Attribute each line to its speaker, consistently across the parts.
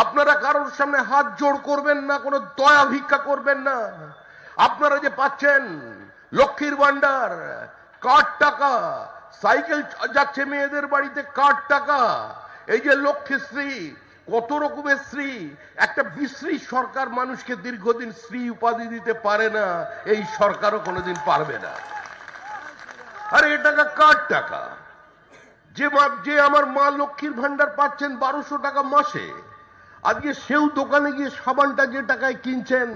Speaker 1: আপনারা কারোর সামনে হাত জোড় করবেন না, কোনো দয়া ভিক্ষা করবেন না। আপনারা যে পাচ্ছেন লক্ষ্মীর ভান্ডার, কার্ড টাকা, সাইকেল যাচ্ছে মেয়েদের বাড়িতে, কার্ড টাকা, এই যে লক্ষ্মীশ্রী, কত রকমের শ্রী। একটা বিশ্রী সরকার মানুষকে দীর্ঘদিন শ্রী উপাধি দিতে পারে না, এই সরকারও কোনোদিন পারবে না। আরে এ টাকা কার টাকা? যে আমার মা লক্ষ্মীর ভান্ডার পাচ্ছেন 1200 টাকা মাসে, আজকে সেও দোকানে গিয়ে সাবানটা যে টাকায় কিনছেন,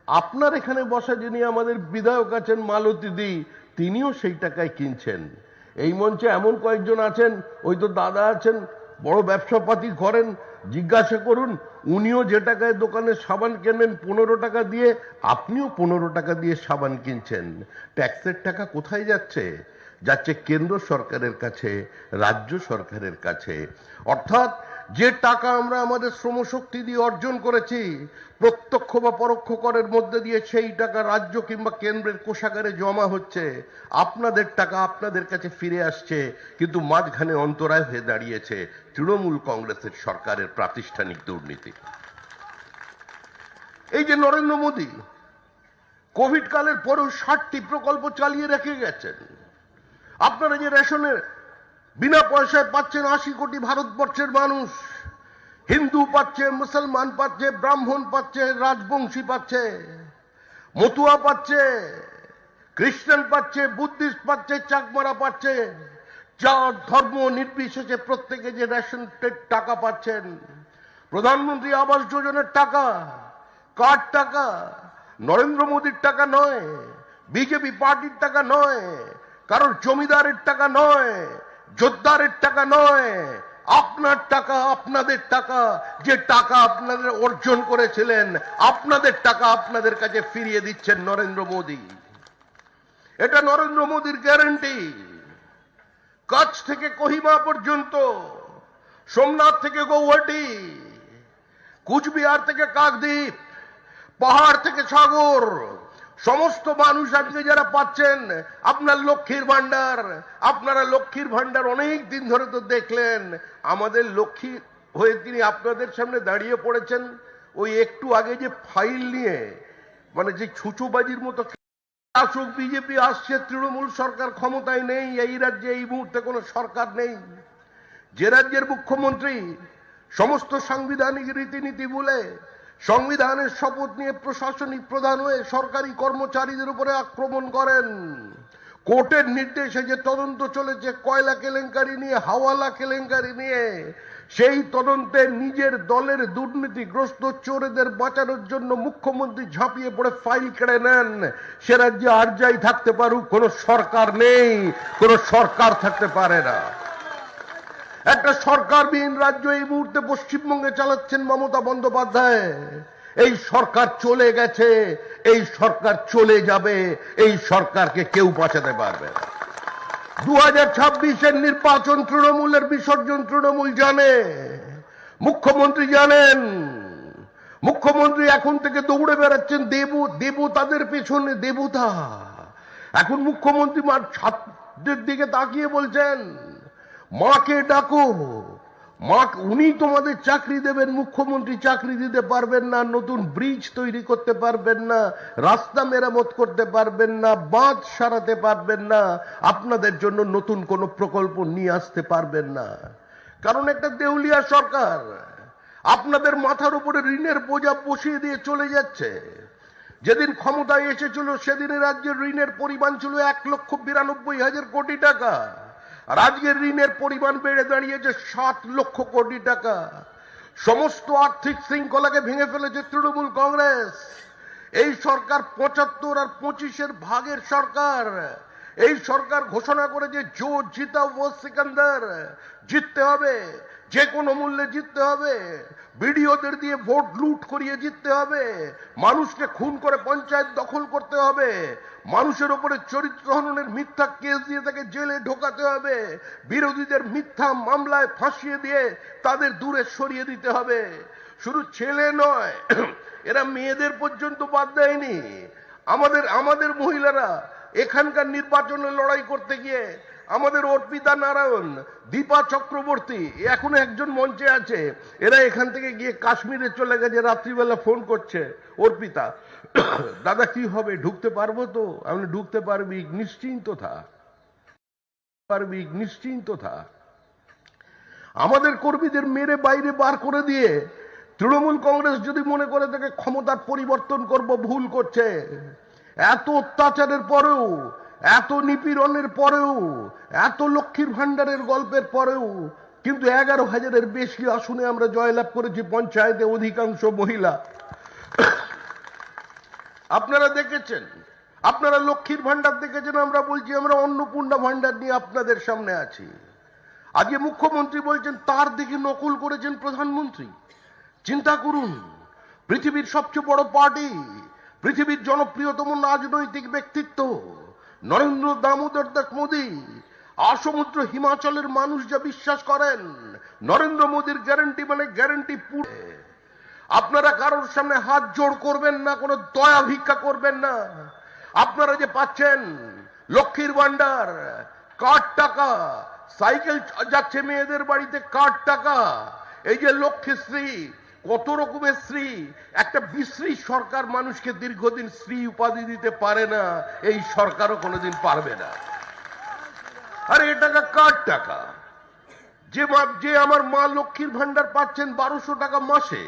Speaker 1: আপনার এখানে বসা যিনি আমাদের বিধায়ক আছেন মালতী দি, তিনিও সেই টাকায় কিনছেন। এই মঞ্চে এমন কয়েকজন আছেন, ওই তো দাদা আছেন, বড় ব্যবসাপাতি করেন, জিজ্ঞাসা করুন, উনিও যে টাকায় দোকানে সাবান কেনেন 15 টাকা দিয়ে, আপনিও 15 টাকা দিয়ে সাবান কিনছেন। ট্যাক্সের টাকা কোথায় যাচ্ছে? যাচ্ছে কেন্দ্র সরকারের কাছে, রাজ্য সরকারের কাছে। অর্থাৎ যে টাকা আমরা আমাদের শ্রমশক্তি দিয়ে অর্জন করেছি, প্রত্যক্ষ বা পরোক্ষ করের মধ্যে দিয়ে সেই টাকা রাজ্য কিংবা কেন্দ্রের কোষাগারে জমা হচ্ছে, আপনাদের টাকা আপনাদের কাছে ফিরে আসছে। কিন্তু মাঝখানে অন্তরায় হয়ে দাঁড়িয়েছে তৃণমূল কংগ্রেসের সরকারের প্রাতিষ্ঠানিক দুর্নীতি। এই যে নরেন্দ্র মোদী কোভিড কালের পরেও 60টি প্রকল্প চালিয়ে রেখে গেছেন। আপনারা যে রেশনের বিনা পয়সায় পাচ্ছেন 80 কোটি ভারতবর্ষের মানুষ, হিন্দু পাচ্ছে, মুসলমান পাচ্ছে, ব্রাহ্মণ পাচ্ছে, রাজবংশী পাচ্ছে, মতুয়া পাচ্ছে, খ্রিস্টান পাচ্ছে, বুদ্ধিস্ট পাচ্ছে, চাকমারা পাচ্ছে, যার ধর্ম নির্বিশেষে প্রত্যেকে যে রেশন টাকা পাচ্ছেন। প্রধানমন্ত্রী আবাস যোজনার টাকা, কার টাকা, নরেন্দ্র মোদীর টাকা নয়, বিজেপি পার্টির টাকা নয়, কারোর জমিদারের টাকা নয়, জোরদারের টাকা নয়, আপনার টাকা, আপনাদের টাকা। যে টাকা আপনাদের অর্জন করেছিলেন, আপনাদের টাকা আপনাদের কাছে ফিরিয়ে দিচ্ছেন নরেন্দ্র মোদী। এটা নরেন্দ্র মোদীর গ্যারান্টি। কচ্ছ থেকে কোহিমা পর্যন্ত, সোমনাথ থেকে গৌহাটি, কুচবিহার থেকে কাকদ্বীপ, পাহাড় থেকে সাগর, সমস্ত মানুষ আজকে যারা পাচ্ছেন আপনার লক্ষ্মীর ভান্ডার, আপনারা লক্ষ্মীর ভান্ডার অনেক দিন ধরে তো দেখলেন। আমাদের লক্ষ্মী হয়ে তিনি আপনাদের সামনে দাঁড়িয়ে পড়েছেন। ওই একটু আগে যে ফাইল নিয়ে, মানে যে ছুচুবাজির মতো, শাসক বিজেপি আসছে, তৃণমূল সরকার ক্ষমতায় নেই, এই রাজ্যে এই মুহূর্তে কোনো সরকার নেই। যে রাজ্যের মুখ্যমন্ত্রী সমস্ত সাংবিধানিক রীতিনীতি বলে সংবিধানের শপথ নিয়ে প্রশাসনিক প্রধান হয়ে সরকারি কর্মচারীদের উপরে আক্রমণ করেন। কোর্টের নির্দেশে যে তদন্ত চলেছে কয়লা কেলেঙ্কারি নিয়ে, হাওয়ালা কেলেঙ্কারি নিয়ে, সেই তদন্তে নিজের দলের দুর্নীতিগ্রস্ত চোরেদের বাঁচানোর জন্য মুখ্যমন্ত্রী ঝাঁপিয়ে পড়ে ফাইল কেড়ে নেন। সে রাজ্যে আর যাই থাকতে পারুক, কোনো সরকার নেই, কোনো সরকার থাকতে পারে না। একটা সরকারবিহীন রাজ্য এই মুহূর্তে পশ্চিমবঙ্গে চালাচ্ছেন মমতা বন্দ্যোপাধ্যায়। এই সরকার চলে গেছে, এই সরকার চলে যাবে, এই সরকারকে কেউ বাঁচাতে পারবে না। 2026-এর নির্বাচন তৃণমূলের বিসর্জন তৃণমূল জানে, মুখ্যমন্ত্রী জানেন। মুখ্যমন্ত্রী এখন থেকে দৌড়ে বেড়াচ্ছেন দেবতাদের পেছনে, দেবতা। এখন মুখ্যমন্ত্রী ছাত্রদের দিকে তাকিয়ে বলছেন, মাকে ডাকো, মা, উনি তোমাদের চাকরি দেবেন। মুখ্যমন্ত্রী চাকরি দিতে পারবেন না, নতুন ব্রিজ তৈরি করতে পারবেন না, রাস্তা মেরামত করতে পারবেন না, বাঁধ সারাতে পারবেন না, আপনাদের জন্য নতুন কোনো প্রকল্প নিয়ে আসতে পারবেন না। কারণ একটা দেউলিয়া সরকার আপনাদের মাথার উপরে ঋণের বোঝা বসিয়ে দিয়ে চলে যাচ্ছে। যেদিন ক্ষমতায় এসেছিল সেদিনে রাজ্যের ঋণের পরিমাণ ছিল 1,92,000 কোটি টাকা, আর আজকের ঋণের পরিমাণ বেড়ে দাঁড়িয়েছে 7 লক্ষ কোটি টাকা। সমস্ত আর্থিক শৃঙ্খলাকে ভেঙে ফেলেছে তৃণমূল কংগ্রেস। এই সরকার 75 আর 25-এর ভাগের সরকার। এই সরকার ঘোষণা করেছে জো জিতা ও সিকান্দার, জিততে হবে, যে কোনো মূল্যে জিততে হবে, বিডিওদের দিয়ে ভোট লুট করিয়ে জিততে হবে, মানুষকে খুন করে পঞ্চায়েত দখল করতে হবে, মানুষের উপরে চরিত্র হননের মিথ্যা কেস দিয়ে তাকে জেলে ঢোকাতে হবে, বিরোধীদের মিথ্যা মামলায় ফাঁসিয়ে দিয়ে তাদের দূরে সরিয়ে দিতে হবে। শুধু ছেলে নয়, এরা মেয়েদের পর্যন্ত বাদ দেয়নি। আমাদের মহিলারা এখানকার নির্বাচনে লড়াই করতে গিয়ে আমাদের অর্পিতা নারায়ণ, দীপা চক্রবর্তী এখন একজন মঞ্চে আছে, এরা এখান থেকে গিয়ে কাশ্মীরে চলে গেছে, রাত্রিবেলা ফোন করছে অর্পিতা, দাদা কি হবে, ঢুকতে পারবো তো? আমি ঢুকতে পারবি, নিশ্চিন্ত থাক, নিশ্চিন্ত থাক। আমাদের কর্মীদের মেরে বাইরে বার করে দিয়ে তৃণমূল কংগ্রেস যদি মনে করে তাকে ক্ষমতার পরিবর্তন করব, ভুল করছে। এত অত্যাচারের পরেও, এত নিপীড়নের পরেও, এত লক্ষ্মীর ভান্ডারের গল্পের পরেও কিন্তু 11,000-এর বেশি আসনে আমরা জয়লাভ করেছি, পঞ্চায়েতে অধিকাংশ মহিলা। আপনারা দেখেছেন, আপনারা লক্ষ্মীর ভান্ডার দেখেছেন, আমরা বলছি আমরা অন্নপূর্ণা ভান্ডার নিয়ে আপনাদের সামনে আছি। আজকে মুখ্যমন্ত্রী বলছেন তার দিকে নকল করেছেন প্রধানমন্ত্রী। চিন্তা করুন, পৃথিবীর সবচেয়ে বড় পার্টি, পৃথিবীর জনপ্রিয়তম রাজনৈতিক ব্যক্তিত্ব নরেন্দ্র দামোদর দাস মোদী, আর সমুদ্র হিমাচলের মানুষ যা বিশ্বাস করেন নরেন্দ্র মোদীর গ্যারান্টি মানে গ্যারান্টি পুরো। আপনারা কারোর সামনে হাত জোড় করবেন না, কোনো দয়া ভিক্ষা করবেন না। আপনারা যে পাচ্ছেন লক্ষ্মীর ভান্ডার, কার্ড টাকা, সাইকেল যাচ্ছে মেয়েদের বাড়িতে, কার্ড টাকা, এই যে লক্ষ্মীশ্রী, কত রকমের শ্রী, একটা বিশ্রী সরকার মানুষকে দীর্ঘদিন শ্রী উপাধি দিতে পারে না, এই সরকারও কোনোদিন পারবে না। আরে এ টাকা কার টাকা? যে আমার মা লক্ষ্মীর ভান্ডার পাচ্ছেন 1200 টাকা মাসে,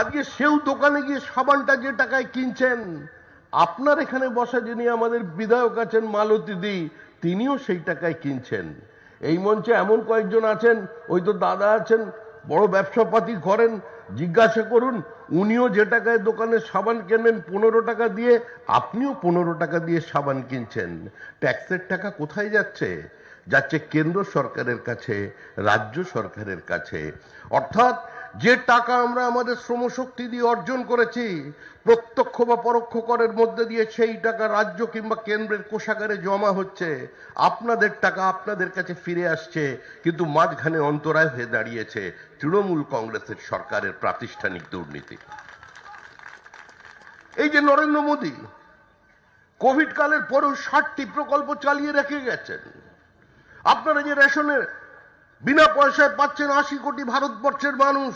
Speaker 1: আজকে সেও দোকানে গিয়ে সাবানটা যে টাকায় কিনছেন, আপনার এখানে বসা যিনি আমাদের বিধায়ক আছেন মালতী দি, তিনিও সেই টাকায় কিনছেন। এই মঞ্চে এমন কয়েকজন আছেন, ওই তো দাদা আছেন, বড় ব্যবসাপাতি করেন, জিজ্ঞাসা করুন, উনিও যে টাকায় দোকানে সাবান কেনেন 15 টাকা দিয়ে, আপনিও 15 টাকা দিয়ে সাবান কিনছেন। ট্যাক্সের টাকা কোথায় যাচ্ছে? যাচ্ছে কেন্দ্র সরকারের কাছে, রাজ্য সরকারের কাছে। অর্থাৎ যে টাকা আমরা আমাদের শ্রমশক্তি দিয়ে অর্জন করেছি, প্রত্যক্ষ বা পরোক্ষ করের মধ্যে দিয়ে সেই টাকা রাজ্য কিংবা কেন্দ্রের কোষাগারে জমা হচ্ছে, আপনাদের টাকা আপনাদের কাছে ফিরে আসছে, কিন্তু মাঝখানে অন্তরায় হয়ে দাঁড়িয়েছে তৃণমূল কংগ্রেসের সরকারের প্রাতিষ্ঠানিক দুর্নীতি। এই যে নরেন্দ্র মোদী কোভিড কালের পরেও 60টি প্রকল্প চালিয়ে রেখে গেছেন। আপনারা যে রেশনের বিনা পয়সায় পাচ্ছেন 80 কোটি ভারতবর্ষের মানুষ,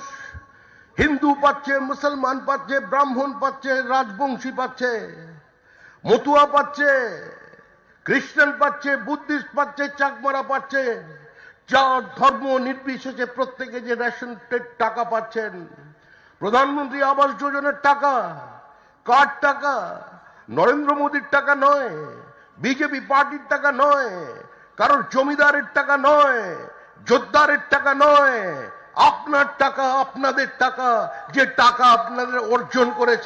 Speaker 1: হিন্দু পাচ্ছে, মুসলমান পাচ্ছে, ব্রাহ্মণ পাচ্ছে, রাজবংশী পাচ্ছে, মতুয়া পাচ্ছে, খ্রিস্টান পাচ্ছে, বুদ্ধিস্ট পাচ্ছে, চাকমারা পাচ্ছে, যার ধর্ম নির্বিশেষে প্রত্যেকে যে রেশন টাকা পাচ্ছেন। প্রধানমন্ত্রী আবাস যোজনার টাকা, কার টাকা, নরেন্দ্র মোদীর টাকা নয়, বিজেপি পার্টির টাকা নয়, কারোর জমিদারের টাকা নয়, যোদ্ধারের টাকা নয়, আপনার টাকা, আপনাদের টাকা, যে টাকা আপনাদের অর্জন করেছে।